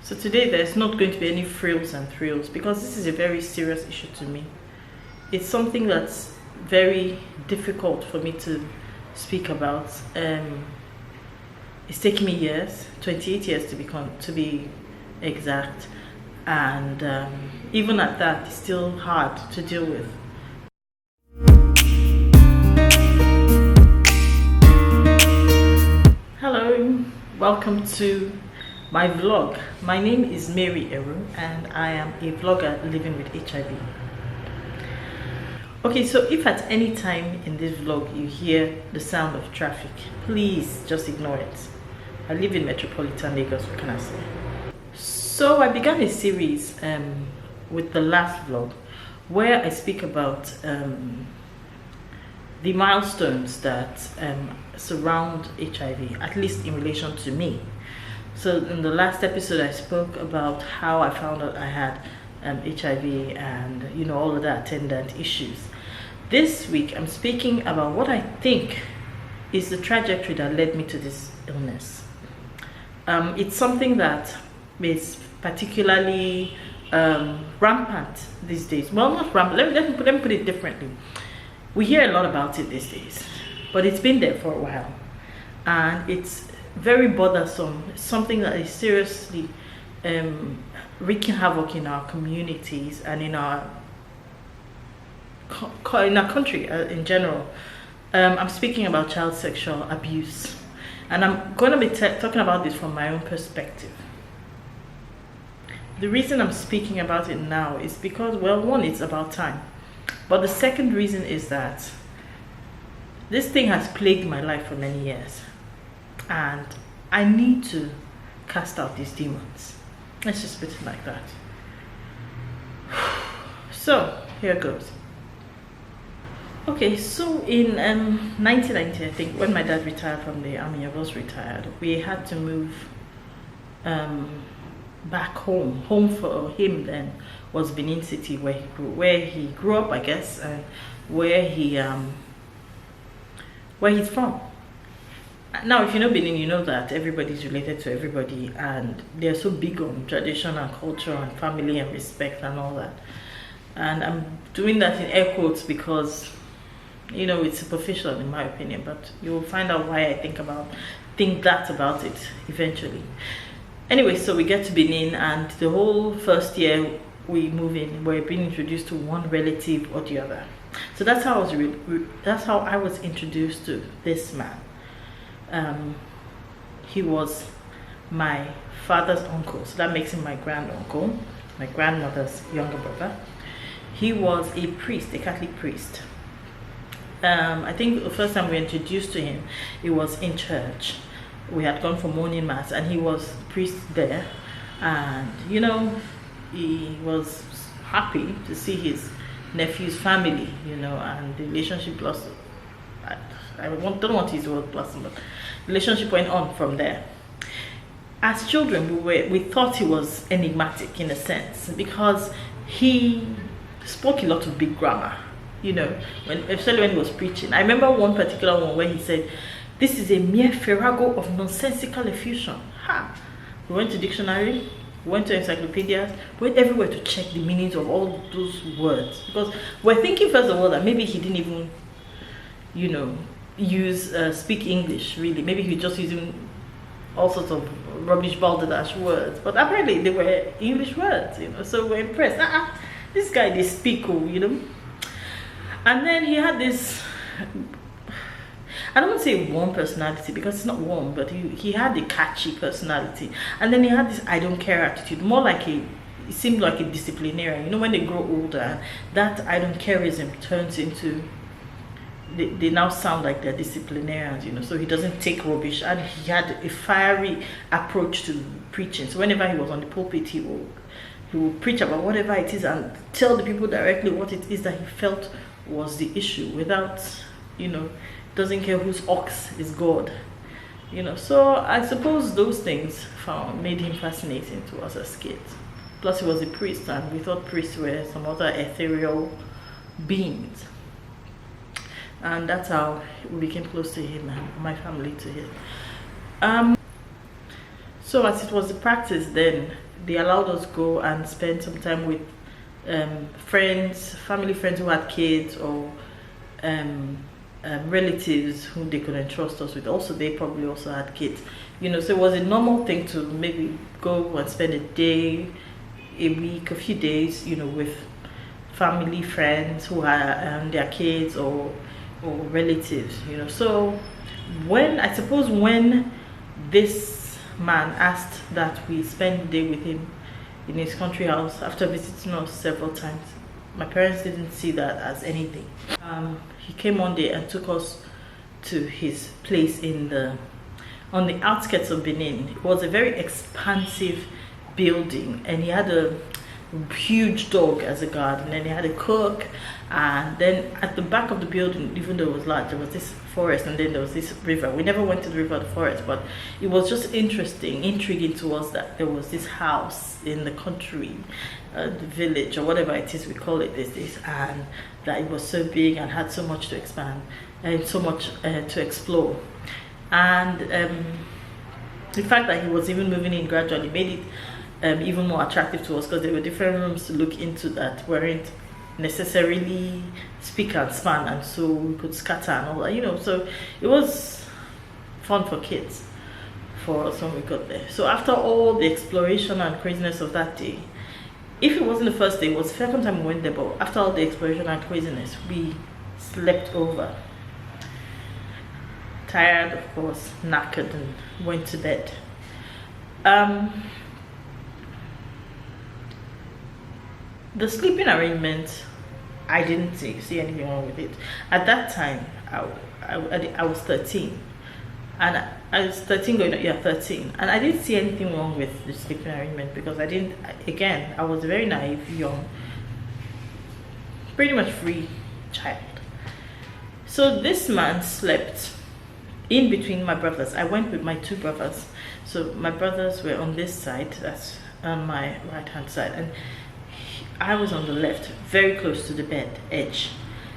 So today there's not going to be any frills and thrills because this is a very serious issue to me. It's something that's very difficult for me to speak about. It's taken me years, 28 years to be exact, and even at that, it's still hard to deal with. Hello, welcome to my vlog. My name is Mary Eru and I am a vlogger living with HIV. Okay, so if at any time in this vlog you hear the sound of traffic, please just ignore it. I live in metropolitan Lagos, what can I say? So I began a series with the last vlog where I speak about the milestones that surround HIV, at least in relation to me. So in the last episode I spoke about how I found out I had HIV and all of the attendant issues. This week I'm speaking about what I think is the trajectory that led me to this illness. It's something that is particularly rampant these days. Well, not rampant, let me put it differently. We hear a lot about it these days, but it's been there for a while and it's very bothersome. It's something that is seriously wreaking havoc in our communities and in our country in general. I'm speaking about child sexual abuse, and I'm going to be talking about this from my own perspective. The reason I'm speaking about it now is because, well, one, it's about time, but the second reason is that this thing has plagued my life for many years and I need to cast out these demons. Let's just put it like that. So here goes. Okay, so in 1990, I think, when my dad retired from the army, I was retired, we had to move back home. Home for him then was Benin City, where he grew up, I guess, and where he's from. Now, if you know Benin, you know that everybody's related to everybody, and they're so big on tradition and culture and family and respect and all that. And I'm doing that in air quotes because it's superficial in my opinion, but you'll find out why I think that about it eventually. Anyway, so we get to Benin, and the whole first year we move in, we're being introduced to one relative or the other. So that's how I was introduced to this man. He was my father's uncle, so that makes him my granduncle, my grandmother's younger brother. He was a priest, a Catholic priest. I think the first time we were introduced to him, it was in church. We had gone for morning mass and he was priest there, and he was happy to see his nephew's family, and the relationship blossomed. I don't want to use the word blossom, but relationship went on from there. As children, we thought he was enigmatic in a sense because he spoke a lot of big grammar, especially when he was preaching. I remember one particular one where he said, "This is a mere farrago of nonsensical effusion." We went to dictionary, we went to encyclopedias, we went everywhere to check the meanings of all those words, because we're thinking first of all that maybe he didn't even speak English really. Maybe he was just using all sorts of rubbish balderdash words, but apparently they were English words, so we're impressed. This guy, they speak, and then he had this, I don't want to say warm personality because it's not warm, but he had a catchy personality, and then he had this I don't care attitude, more like it seemed like a disciplinarian. When they grow older, that I don't careism turns into, they now sound like they're disciplinarians, so he doesn't take rubbish, and he had a fiery approach to preaching. So whenever he was on the pulpit, he would preach about whatever it is and tell the people directly what it is that he felt was the issue without, doesn't care whose ox is God, So I suppose those things made him fascinating to us as kids. Plus he was a priest, and we thought priests were some other ethereal beings. And that's how we became close to him and my family to him. So as it was the practice then, they allowed us go and spend some time with friends, family friends who had kids, or relatives who they could entrust us with. Also, they probably also had kids, you know. So it was a normal thing to maybe go and spend a day, a week, a few days, you know, with family friends who had their kids, or relatives, you know. So when this man asked that we spend the day with him in his country house after visiting us several times, my parents didn't see that as anything. He came one day and took us to his place on the outskirts of Benin. It was a very expansive building, and he had a huge dog as a guard, and then he had a cook, and then at the back of the building, even though it was large, there was this forest, and then there was this river. We never went to the river or the forest, but it was just intriguing to us that there was this house in the country, the village, or whatever it is we call it these days, and that it was so big and had so much to expand and so much to explore. And the fact that he was even moving in gradually made it even more attractive to us, because there were different rooms to look into that weren't necessarily spick and span, and so we could scatter and all that, you know. So it was fun for kids for us when we got there. So after all the exploration and craziness of that day, if it wasn't the first day, it was the second time we went there, but after all the exploration and craziness, we slept over. Tired, of course, knackered, and went to bed. The sleeping arrangement, I didn't see anything wrong with it. At that time, I was 13, and I was 13 going, yeah, 13, and I didn't see anything wrong with the sleeping arrangement, because I was a very naive, young, pretty much free child. So this man slept in between my brothers. I went with my two brothers. So my brothers were on this side, that's on my right hand side, and I was on the left, very close to the bed edge,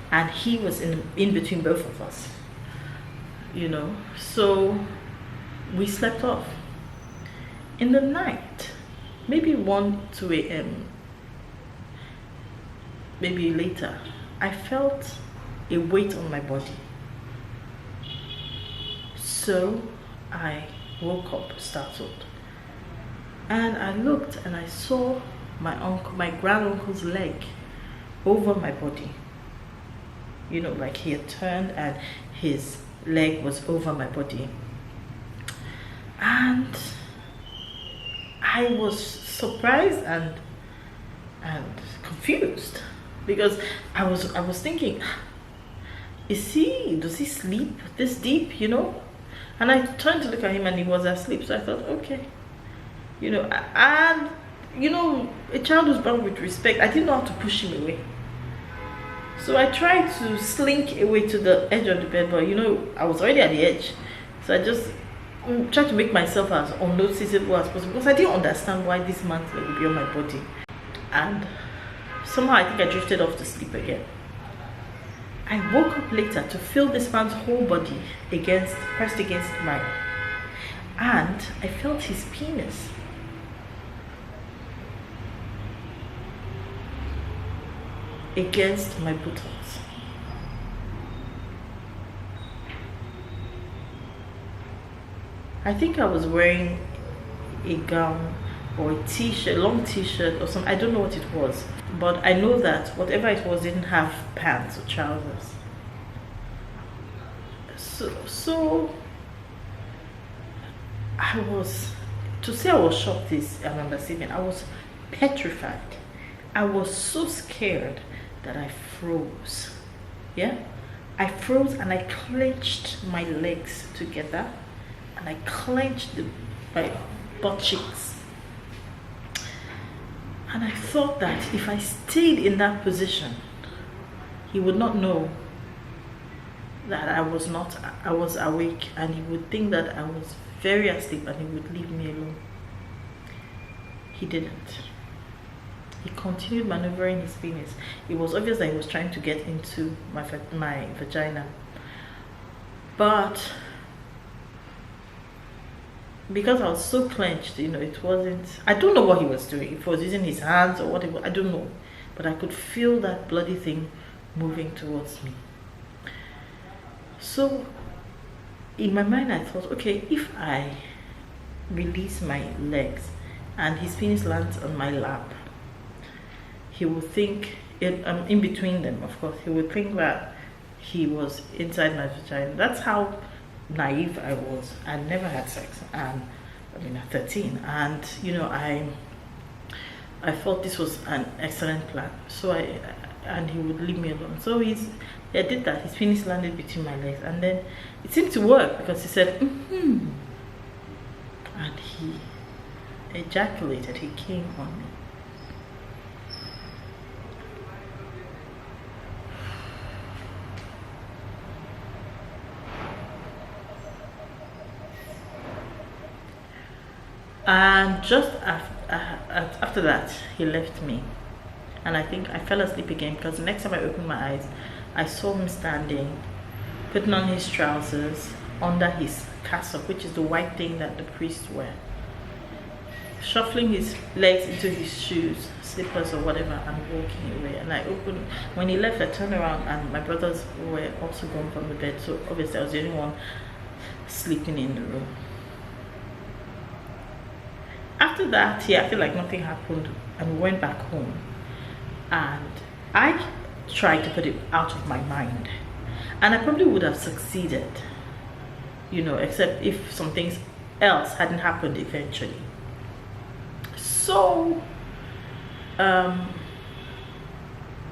and he was in between both of us, you know. So we slept off. In the night, maybe 1-2 a.m., maybe later, I felt a weight on my body. So I woke up startled, and I looked and I saw my granduncle's leg over my body, you know, like he had turned and his leg was over my body. And I was surprised and confused, because I was thinking, does he sleep this deep, you know? And I turned to look at him, and he was asleep. So I thought, okay, you know. And you know, a child who's born with respect, I didn't know how to push him away. So I tried to slink away to the edge of the bed, but you know, I was already at the edge. So I just tried to make myself as unnoticeable as possible, because I didn't understand why this man's leg would be on my body. And somehow I think I drifted off to sleep again. I woke up later to feel this man's whole body pressed against mine, and I felt his penis. Against my buttocks. I think I was wearing a gown or a t-shirt, long t-shirt or something. I don't know what it was, but I know that whatever it was didn't have pants or trousers. So I was shocked is an understatement. I was petrified. I was so scared that I froze. Yeah, I froze, and I clenched my legs together, and I clenched my butt cheeks, and I thought that if I stayed in that position, he would not know that I was awake, and he would think that I was very asleep, and he would leave me alone. He didn't. He continued maneuvering his penis. It was obvious that he was trying to get into my vagina. But because I was so clenched, it wasn't, I don't know what he was doing, if he was using his hands or what I don't know, but I could feel that bloody thing moving towards me. So in my mind I thought, okay, if I release my legs and his penis lands on my lap, he will think, in between them, of course, he would think that he was inside my vagina. That's how naive I was. I never had sex, and at 13, and I thought this was an excellent plan. So and he would leave me alone. So I did that. His penis landed between my legs, and then it seemed to work because he said, and he ejaculated. He came on me. And just after that, he left me, and I think I fell asleep again, because the next time I opened my eyes, I saw him standing, putting on his trousers under his cassock, which is the white thing that the priests wear, shuffling his legs into his shoes, slippers or whatever, and walking away. And when he left, I turned around, and my brothers were also gone from the bed, so obviously I was the only one sleeping in the room. After that, he acted like nothing happened, and we went back home, and I tried to put it out of my mind, and I probably would have succeeded, except if some things else hadn't happened eventually. So I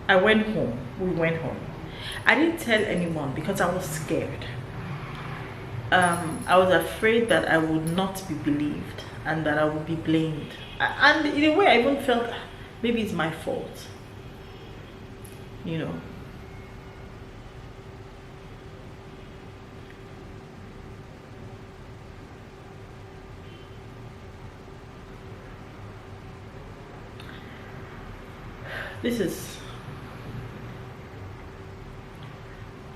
went home. We went home. I didn't tell anyone because I was scared. I was afraid that I would not be believed and that I would be blamed. And in a way, I even felt maybe it's my fault. This is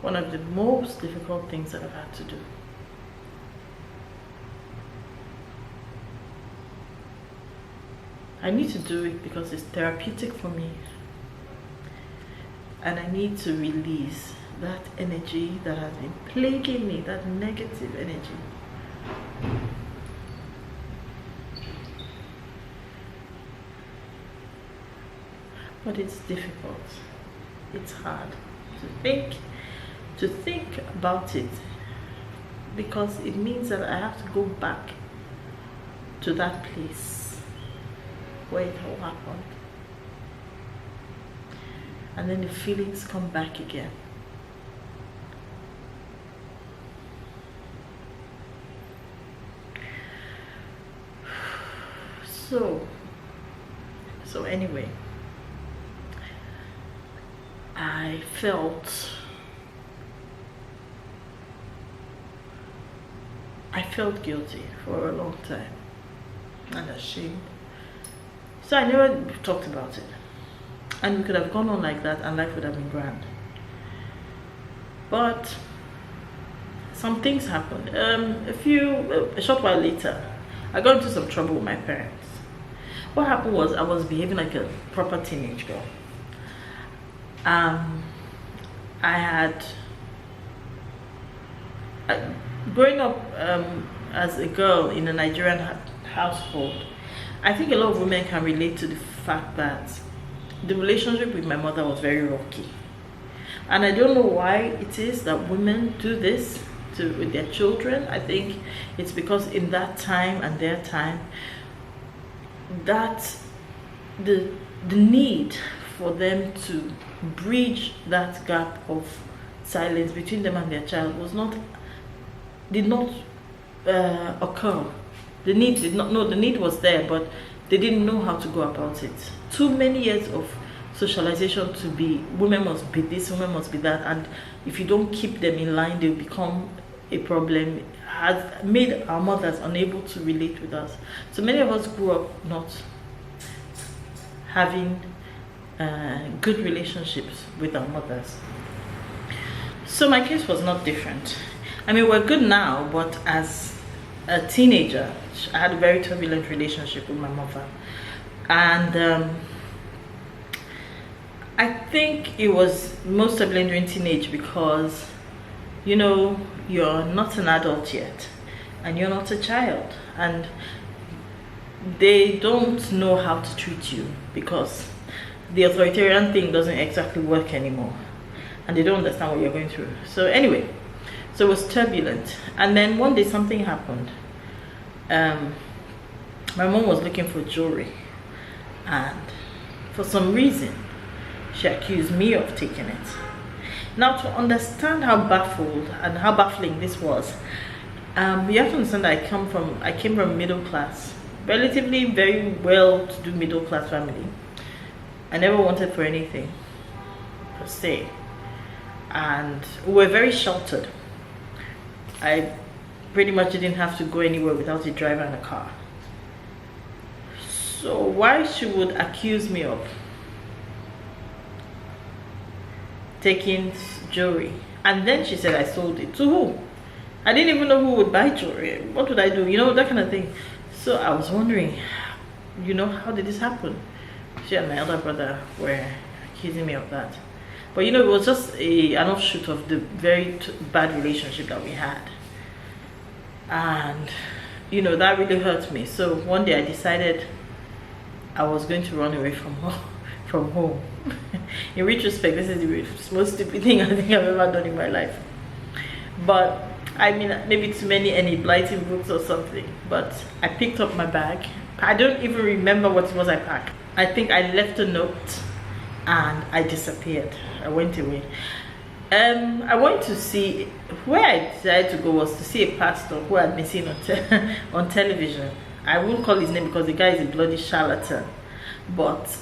one of the most difficult things that I've had to do. I need to do it because it's therapeutic for me, and I need to release that energy that has been plaguing me, that negative energy. But it's difficult. It's hard to think about it, because it means that I have to go back to that place where it all happened, and then the feelings come back again. So anyway, I felt guilty for a long time and ashamed. So I never talked about it, and we could have gone on like that and life would have been grand. But some things happened. A short while later, I got into some trouble with my parents. What happened was, I was behaving like a proper teenage girl. Growing up as a girl in a Nigerian household, I think a lot of women can relate to the fact that the relationship with my mother was very rocky. And I don't know why it is that women do this with their children. I think it's because in that time and their time, that the need for them to bridge that gap of silence between them and their child did not occur. The need was there, but they didn't know how to go about it. Too many years of socialization to be, women must be this, women must be that, and if you don't keep them in line, they'll become a problem, has made our mothers unable to relate with us. So many of us grew up not having good relationships with our mothers. So my case was not different. I mean, we're good now, but as a teenager. I had a very turbulent relationship with my mother, and I think it was most turbulent during teenage because, you know, you're not an adult yet and you're not a child, and they don't know how to treat you because the authoritarian thing doesn't exactly work anymore, and they don't understand what you're going through. So anyway, so it was turbulent, and then one day something happened. My mom was looking for jewelry, and for some reason she accused me of taking it. Now, to understand how baffled and how baffling this was, you have to understand that I came from middle class, relatively very well-to-do middle class family. I never wanted for anything per se, and we were very sheltered. I pretty much didn't have to go anywhere without a driver and a car. So why she would accuse me of taking jewelry, and then she said I sold it to who? I didn't even know who would buy jewelry. What would I do? You know, that kind of thing. So I was wondering, you know, how did this happen? She and my elder brother were accusing me of that. But you know, it was just an offshoot of the very bad relationship that we had. And you know, that really hurt me. So one day I decided I was going to run away from home. In retrospect, this is the most stupid thing I think I've ever done in my life. But I mean, maybe too many blighting books or something. But I picked up my bag. I don't even remember what it was I packed. I think I left a note and I disappeared. I went away. I went to see, where I decided to go was to see a pastor who had been seen on television. I won't call his name because the guy is a bloody charlatan. But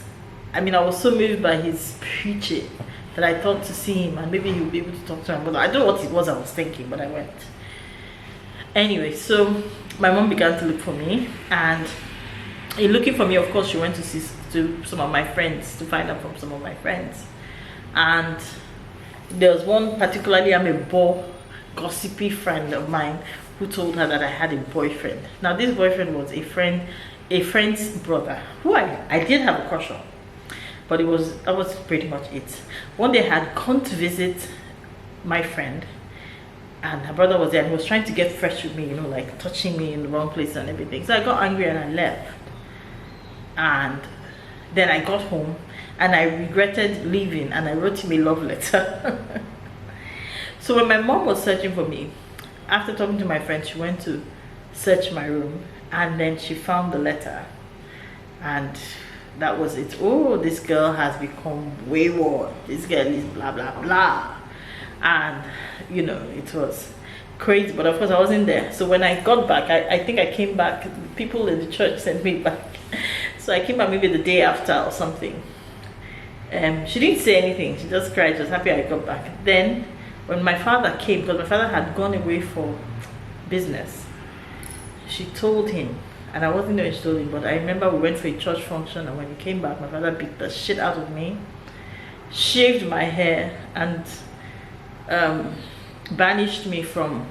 I mean, I was so moved by his preaching that I thought to see him and maybe he would be able to talk to my mother. I don't know what it was I was thinking, but I went. Anyway, so my mom began to look for me, and in looking for me, of course, she went to see to some of my friends, to find out from some of my friends. And there was one particularly amebo, gossipy friend of mine who told her that I had a boyfriend. Now this boyfriend was a friend's brother who I did have a crush on, but that was pretty much it. One day I had gone to visit my friend, and her brother was there, and he was trying to get fresh with me, you know, like touching me in the wrong place and everything. So I got angry and I left, and then I got home and I regretted leaving, and I wrote him a love letter. So when my mom was searching for me, after talking to my friend, she went to search my room, and then she found the letter, and that was it. Oh, this girl has become wayward. This girl is blah blah blah. And you know, it was crazy, but of course I wasn't there. So when I got back, I think I came back, people in the church sent me back. So I came back maybe the day after or something. She didn't say anything, she just cried. She was happy I got back. Then when my father came, because my father had gone away for business, she told him, and I wasn't there when she told him, but I remember we went for a church function, and when we came back, my father beat the shit out of me, shaved my hair, and banished me from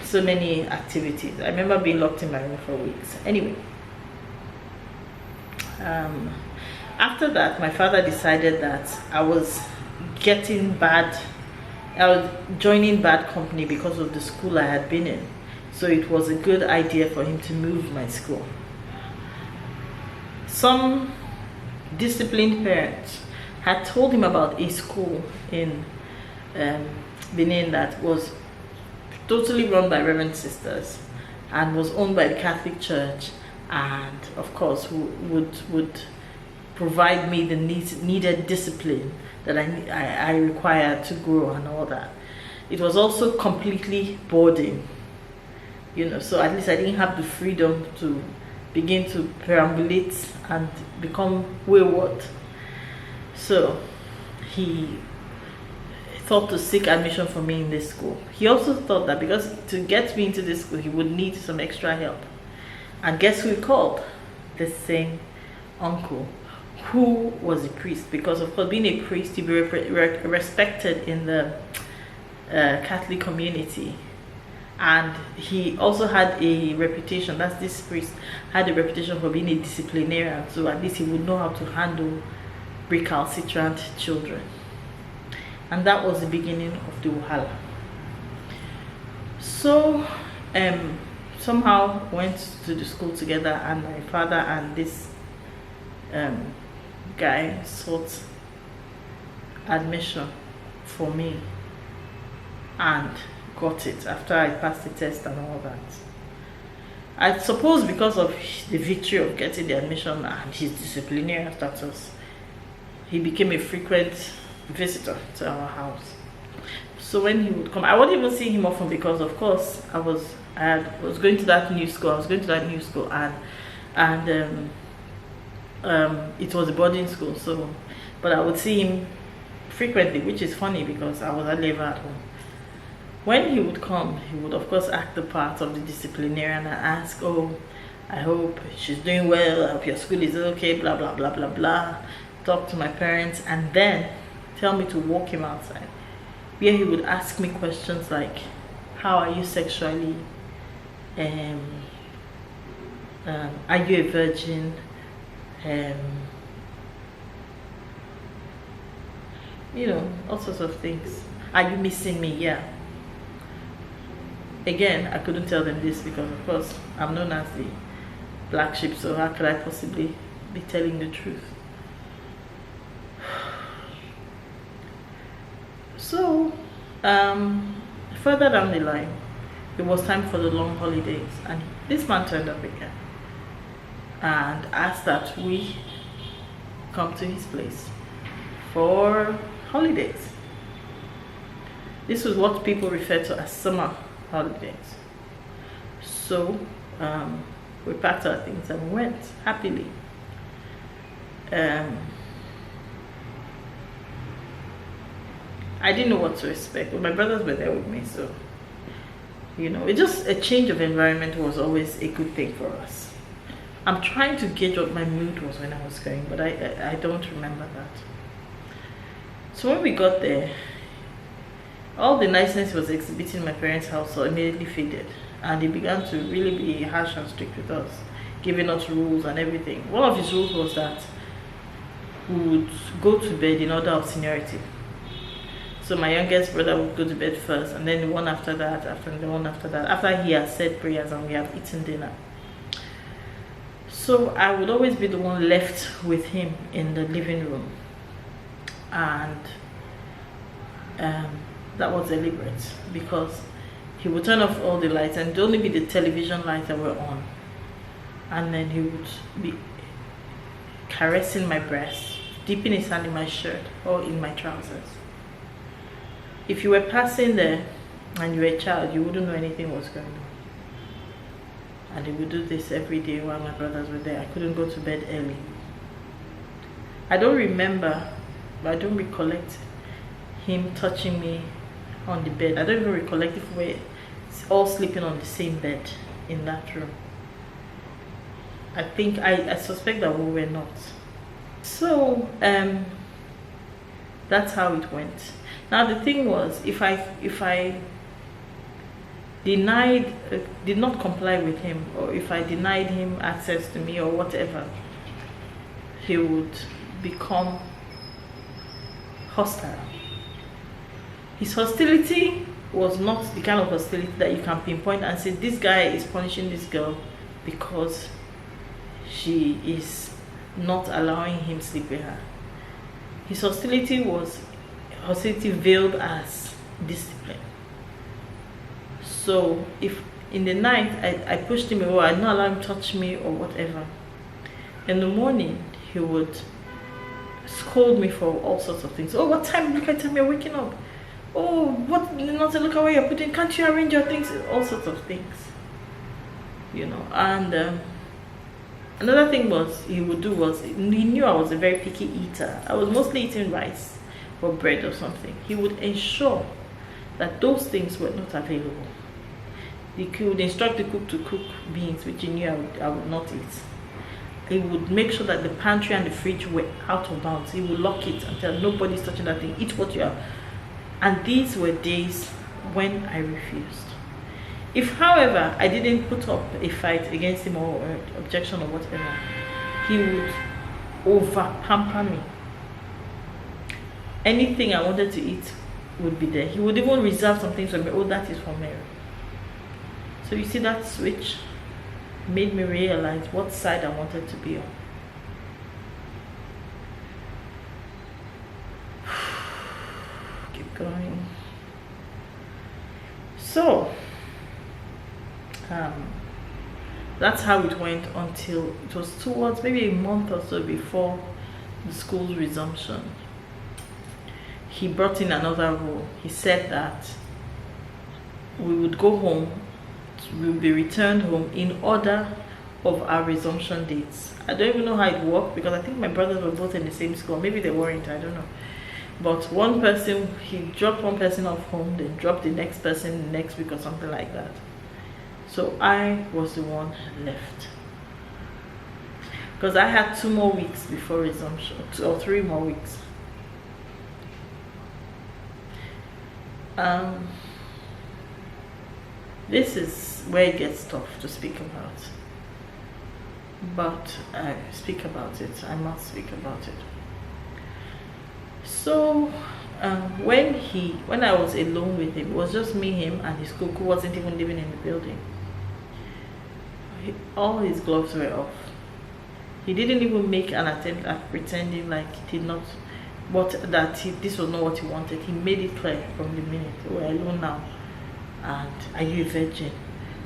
so many activities. I remember being locked in my room for weeks. Anyway, after that, my father decided that I was joining bad company because of the school I had been in. So it was a good idea for him to move my school. Some disciplined parents had told him about a school in Benin that was totally run by Reverend sisters and was owned by the Catholic Church, and of course would provide me the needed discipline that I required to grow and all that. It was also completely boarding, you know, so at least I didn't have the freedom to begin to perambulate and become wayward. So he thought to seek admission for me in this school. He also thought that because to get me into this school, he would need some extra help. And guess who he called? The same uncle, who was a priest, because of course being a priest, to be respected in the Catholic community, and he also had a reputation, that's this priest had a reputation for being a disciplinarian, so at least he would know how to handle recalcitrant children. And that was the beginning of the wahala. So somehow went to the school together, and my father and this guy sought admission for me and got it after I passed the test and all that. I suppose because of the victory of getting the admission and his disciplinary status, he became a frequent visitor to our house. So when he would come, I wouldn't even see him often because, of course, I was going to that new school. And it was a boarding school. So, but I would see him frequently, which is funny because I was never at home. When he would come, he would of course act the part of the disciplinarian and ask, "Oh, I hope she's doing well. I hope your school is okay." Blah blah blah blah blah. Talk to my parents, and then tell me to walk him outside, where he would ask me questions like, "How are you sexually? Are you a virgin? You know, all sorts of things. Are you missing me?" Yeah. Again, I couldn't tell them this because, of course, I'm known as the black sheep, so how could I possibly be telling the truth? So, further down the line, it was time for the long holidays, and this man turned up again and asked that we come to his place for holidays. This was what people refer to as summer holidays. So we packed our things and we went happily. I didn't know what to expect, but my brothers were there with me, so you know, it just a change of environment was always a good thing for us. I'm trying to gauge what my mood was when I was going, but I don't remember that. So when we got there, all the niceness was exhibiting in my parents' house, so immediately faded, and they began to really be harsh and strict with us, giving us rules and everything. One of his rules was that we would go to bed in order of seniority. So my youngest brother would go to bed first, and then the one after that, after he has said prayers and we have eaten dinner. So I would always be the one left with him in the living room, and that was deliberate because he would turn off all the lights and it'd only be the television lights that were on, and then he would be caressing my breast, dipping his hand in my shirt or in my trousers. If you were passing there and you were a child, you wouldn't know anything was going on. And he would do this every day while my brothers were there. I couldn't go to bed early. I don't remember, but I don't recollect him touching me on the bed. I don't even recollect if we were all sleeping on the same bed in that room. I suspect that we were not. So that's how it went. Now the thing was, if I did not comply with him, or if I denied him access to me or whatever, he would become hostile. His hostility was not the kind of hostility that you can pinpoint and say this guy is punishing this girl because she is not allowing him sleep with her. His hostility was hostility veiled as discipline. So if in the night I pushed him away, I did not allow him to touch me or whatever, in the morning he would scold me for all sorts of things. Oh, what time? Look at time you're waking up. Oh, what? Not to look at where you're putting. Can't you arrange your things? All sorts of things, you know. And another thing was he would do was, he knew I was a very picky eater. I was mostly eating rice or bread or something. He would ensure that those things were not available. He would instruct the cook to cook beans, which he knew I would not eat. He would make sure that the pantry and the fridge were out of bounds. He would lock it and tell nobody's touching that thing. Eat what you have. And these were days when I refused. If, however, I didn't put up a fight against him or objection or whatever, he would over pamper me. Anything I wanted to eat would be there. He would even reserve some things for me. Oh, that is for Mary. So you see, that switch made me realize what side I wanted to be on. Keep going. So that's how it went until it was towards maybe a month or so before the school's resumption. He brought in another rule. He said that we would go home, we would be returned home in order of our resumption dates. I don't even know how it worked, because I think my brothers were both in the same school. Maybe they weren't, I don't know. But one person, he dropped one person off home, then dropped the next person the next week or something like that. So I was the one left, because I had 2 more weeks before resumption, 2 or 3 more weeks. This is where it gets tough to speak about, but I speak about it. I must speak about it. So when I was alone with him, it was just me, him, and his cook, who wasn't even living in the building. All his gloves were off. He didn't even make an attempt at pretending like he did not, this was not what he wanted. He made it clear from the minute. We're alone now, and are you a virgin?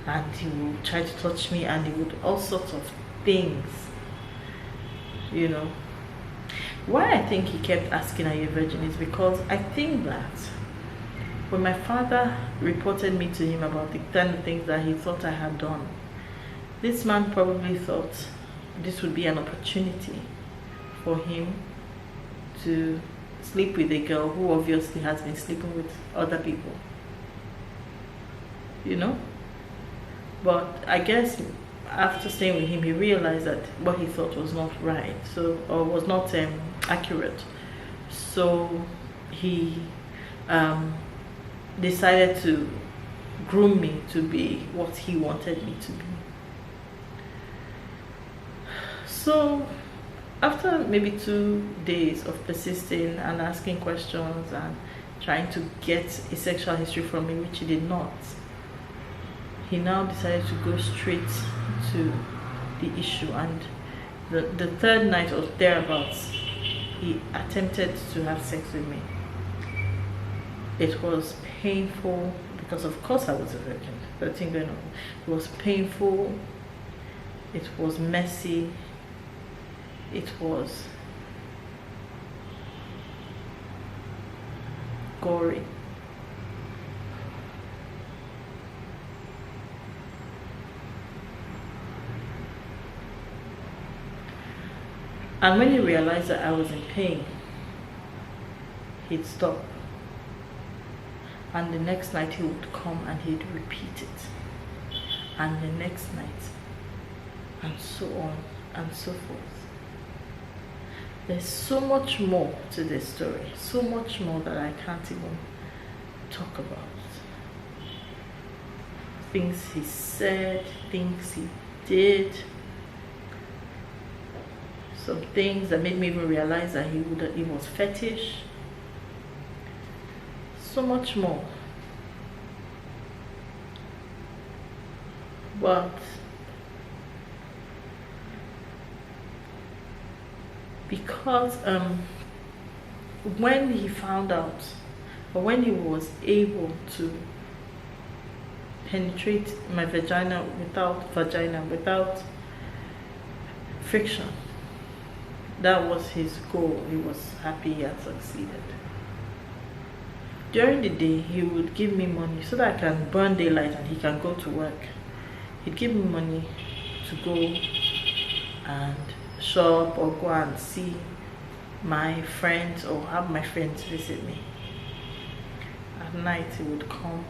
And he would try to touch me, and he would all sorts of things, you know. Why I think he kept asking, are you a virgin, is because I think that when my father reported me to him about the kind of things that he thought I had done, this man probably thought this would be an opportunity for him to sleep with a girl who obviously has been sleeping with other people, you know. But I guess after staying with him, he realized that what he thought was not right, or was not accurate. So he decided to groom me to be what he wanted me to be. So after maybe 2 days of persisting and asking questions and trying to get a sexual history from me, which he did not, he now decided to go straight to the issue. And the 3rd night or thereabouts, he attempted to have sex with me. It was painful, because of course I was a virgin, 13 going on. It was painful, it was messy, it was gory. And when he realized that I was in pain, he'd stop. And the next night he would come and he'd repeat it. And the next night, and so on and so forth. There's so much more to this story, so much more that I can't even talk about. Things he said, things he did, some things that made me even realize that he was fetish. So much more. But because when he found out, or when he was able to penetrate my vagina without friction, that was his goal. He was happy he had succeeded. During the day, he would give me money so that I can burn daylight and he can go to work. He'd give me money to go and shop or go and see my friends or have my friends visit me. At night, he would come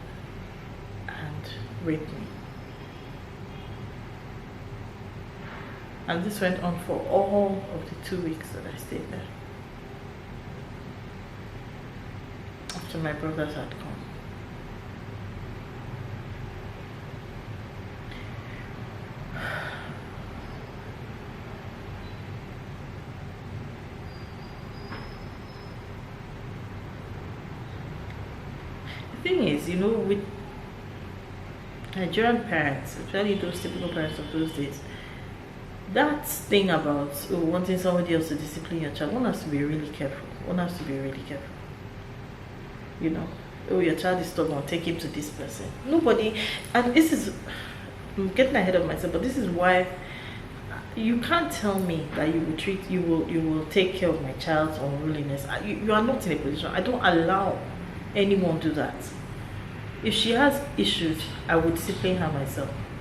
and rape me. And this went on for all of the 2 weeks that I stayed there, after my brothers had come. thing is, you know, with Nigerian parents, especially those typical parents of those days, that thing about wanting somebody else to discipline your child, one has to be really careful. One has to be really careful. You know, oh, your child is stubborn, take him to this person. Nobody, and this is, I'm getting ahead of myself, but this is why you can't tell me that you will take care of my child's unruliness. You are not in a position. I don't allow anyone to do that. If she has issues, I would discipline her myself.